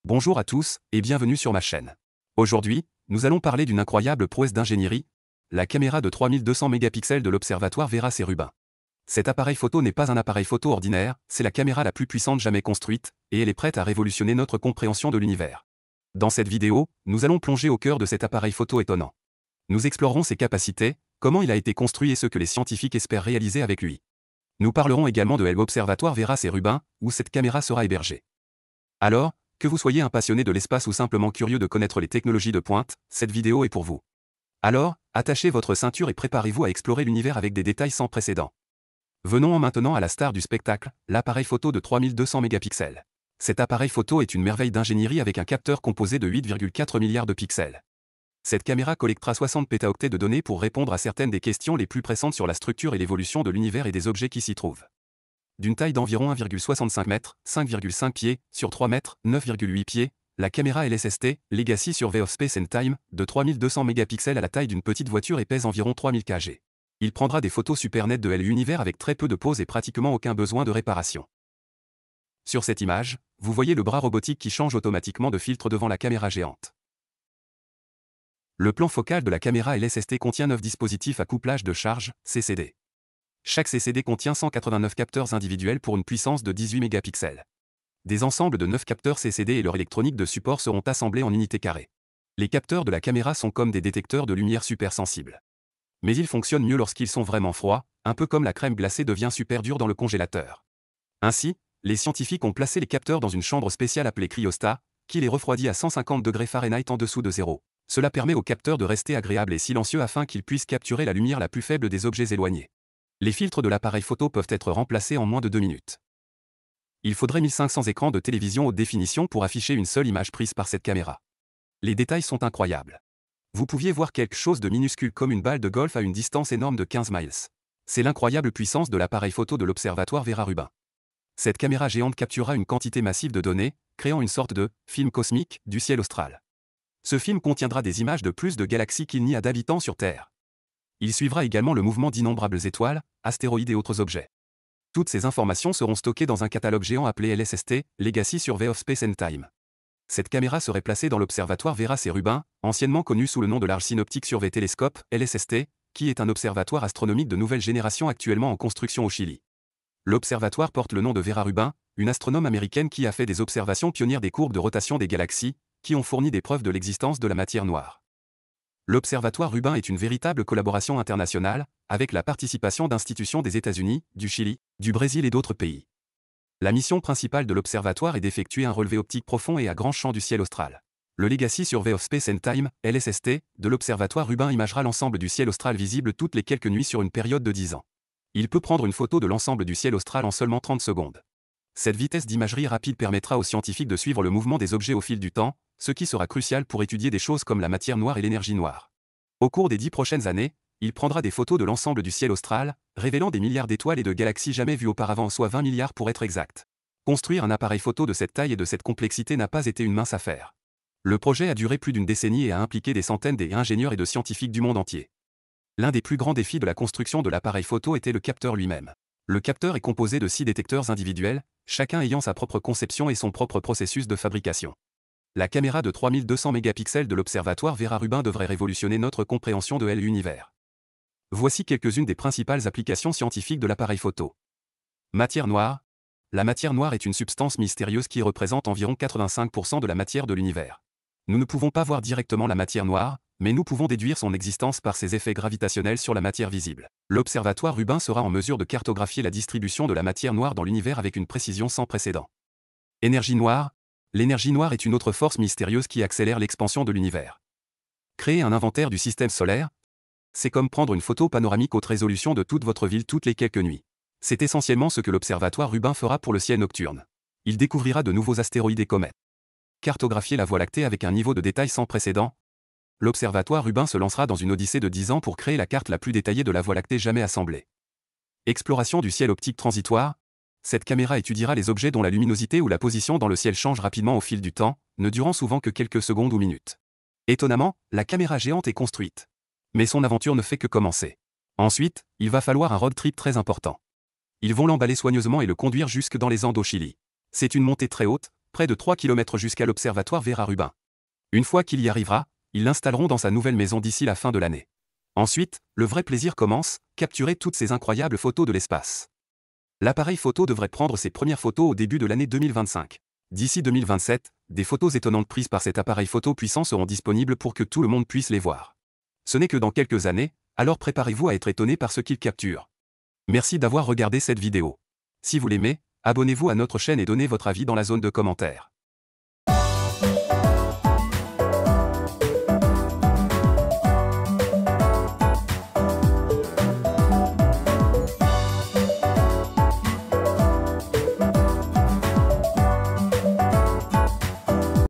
Bonjour à tous et bienvenue sur ma chaîne. Aujourd'hui, nous allons parler d'une incroyable prouesse d'ingénierie, la caméra de 3200 mégapixels de l'observatoire Véras-et-Rubin. Cet appareil photo n'est pas un appareil photo ordinaire, c'est la caméra la plus puissante jamais construite, et elle est prête à révolutionner notre compréhension de l'univers. Dans cette vidéo, nous allons plonger au cœur de cet appareil photo étonnant. Nous explorerons ses capacités, comment il a été construit et ce que les scientifiques espèrent réaliser avec lui. Nous parlerons également de l'observatoire Véras-et-Rubin, où cette caméra sera hébergée. Alors, que vous soyez un passionné de l'espace ou simplement curieux de connaître les technologies de pointe, cette vidéo est pour vous. Alors, attachez votre ceinture et préparez-vous à explorer l'univers avec des détails sans précédent. Venons maintenant à la star du spectacle, l'appareil photo de 3200 mégapixels. Cet appareil photo est une merveille d'ingénierie avec un capteur composé de 8,4 milliards de pixels. Cette caméra collectera 60 pétaoctets de données pour répondre à certaines des questions les plus pressantes sur la structure et l'évolution de l'univers et des objets qui s'y trouvent. D'une taille d'environ 1,65 m, 5,5 pieds, sur 3 mètres, 9,8 pieds, la caméra LSST, Legacy Survey of Space and Time, de 3200 mégapixels à la taille d'une petite voiture et pèse environ 3000 kg. Il prendra des photos super nettes de l'univers avec très peu de pause et pratiquement aucun besoin de réparation. Sur cette image, vous voyez le bras robotique qui change automatiquement de filtre devant la caméra géante. Le plan focal de la caméra LSST contient 9 dispositifs à couplage de charge, CCD. Chaque CCD contient 189 capteurs individuels pour une puissance de 18 mégapixels. Des ensembles de 9 capteurs CCD et leur électronique de support seront assemblés en unités carrées. Les capteurs de la caméra sont comme des détecteurs de lumière super sensibles. Mais ils fonctionnent mieux lorsqu'ils sont vraiment froids, un peu comme la crème glacée devient super dure dans le congélateur. Ainsi, les scientifiques ont placé les capteurs dans une chambre spéciale appelée cryostat, qui les refroidit à 150 degrés Fahrenheit en dessous de zéro. Cela permet aux capteurs de rester agréables et silencieux afin qu'ils puissent capturer la lumière la plus faible des objets éloignés. Les filtres de l'appareil photo peuvent être remplacés en moins de 2 minutes. Il faudrait 1500 écrans de télévision haute définition pour afficher une seule image prise par cette caméra. Les détails sont incroyables. Vous pouviez voir quelque chose de minuscule comme une balle de golf à une distance énorme de 15 miles. C'est l'incroyable puissance de l'appareil photo de l'observatoire Véras-Rubin. Cette caméra géante capturera une quantité massive de données, créant une sorte de « film cosmique » du ciel austral. Ce film contiendra des images de plus de galaxies qu'il n'y a d'habitants sur Terre. Il suivra également le mouvement d'innombrables étoiles, astéroïdes et autres objets. Toutes ces informations seront stockées dans un catalogue géant appelé LSST, Legacy Survey of Space and Time. Cette caméra serait placée dans l'observatoire Véras-et-Rubin, anciennement connu sous le nom de Large Synoptic Survey Telescope, LSST, qui est un observatoire astronomique de nouvelle génération actuellement en construction au Chili. L'observatoire porte le nom de Vera Rubin, une astronome américaine qui a fait des observations pionnières des courbes de rotation des galaxies, qui ont fourni des preuves de l'existence de la matière noire. L'Observatoire Rubin est une véritable collaboration internationale, avec la participation d'institutions des États-Unis, du Chili, du Brésil et d'autres pays. La mission principale de l'observatoire est d'effectuer un relevé optique profond et à grand champ du ciel austral. Le Legacy Survey of Space and Time, LSST, de l'Observatoire Rubin imagera l'ensemble du ciel austral visible toutes les quelques nuits sur une période de 10 ans. Il peut prendre une photo de l'ensemble du ciel austral en seulement 30 secondes. Cette vitesse d'imagerie rapide permettra aux scientifiques de suivre le mouvement des objets au fil du temps, ce qui sera crucial pour étudier des choses comme la matière noire et l'énergie noire. Au cours des 10 prochaines années, il prendra des photos de l'ensemble du ciel austral, révélant des milliards d'étoiles et de galaxies jamais vues auparavant, soit 20 milliards pour être exact. Construire un appareil photo de cette taille et de cette complexité n'a pas été une mince affaire. Le projet a duré plus d'une décennie et a impliqué des centaines d'ingénieurs et de scientifiques du monde entier. L'un des plus grands défis de la construction de l'appareil photo était le capteur lui-même. Le capteur est composé de 6 détecteurs individuels, chacun ayant sa propre conception et son propre processus de fabrication. La caméra de 3200 mégapixels de l'observatoire Véras-Rubin devrait révolutionner notre compréhension de l'univers. Voici quelques-unes des principales applications scientifiques de l'appareil photo. Matière noire. La matière noire est une substance mystérieuse qui représente environ 85% de la matière de l'univers. Nous ne pouvons pas voir directement la matière noire, mais nous pouvons déduire son existence par ses effets gravitationnels sur la matière visible. L'observatoire Rubin sera en mesure de cartographier la distribution de la matière noire dans l'univers avec une précision sans précédent. Énergie noire. L'énergie noire est une autre force mystérieuse qui accélère l'expansion de l'univers. Créer un inventaire du système solaire, c'est comme prendre une photo panoramique haute résolution de toute votre ville toutes les quelques nuits. C'est essentiellement ce que l'observatoire Rubin fera pour le ciel nocturne. Il découvrira de nouveaux astéroïdes et comètes. Cartographier la Voie lactée avec un niveau de détail sans précédent. L'observatoire Rubin se lancera dans une odyssée de 10 ans pour créer la carte la plus détaillée de la Voie lactée jamais assemblée. Exploration du ciel optique transitoire. Cette caméra étudiera les objets dont la luminosité ou la position dans le ciel change rapidement au fil du temps, ne durant souvent que quelques secondes ou minutes. Étonnamment, la caméra géante est construite. Mais son aventure ne fait que commencer. Ensuite, il va falloir un road trip très important. Ils vont l'emballer soigneusement et le conduire jusque dans les Andes au Chili. C'est une montée très haute, près de 3 km jusqu'à l'observatoire Vera Rubin. Une fois qu'il y arrivera, ils l'installeront dans sa nouvelle maison d'ici la fin de l'année. Ensuite, le vrai plaisir commence, capturer toutes ces incroyables photos de l'espace. L'appareil photo devrait prendre ses premières photos au début de l'année 2025. D'ici 2027, des photos étonnantes prises par cet appareil photo puissant seront disponibles pour que tout le monde puisse les voir. Ce n'est que dans quelques années, alors préparez-vous à être étonné par ce qu'il capture. Merci d'avoir regardé cette vidéo. Si vous l'aimez, abonnez-vous à notre chaîne et donnez votre avis dans la zone de commentaires.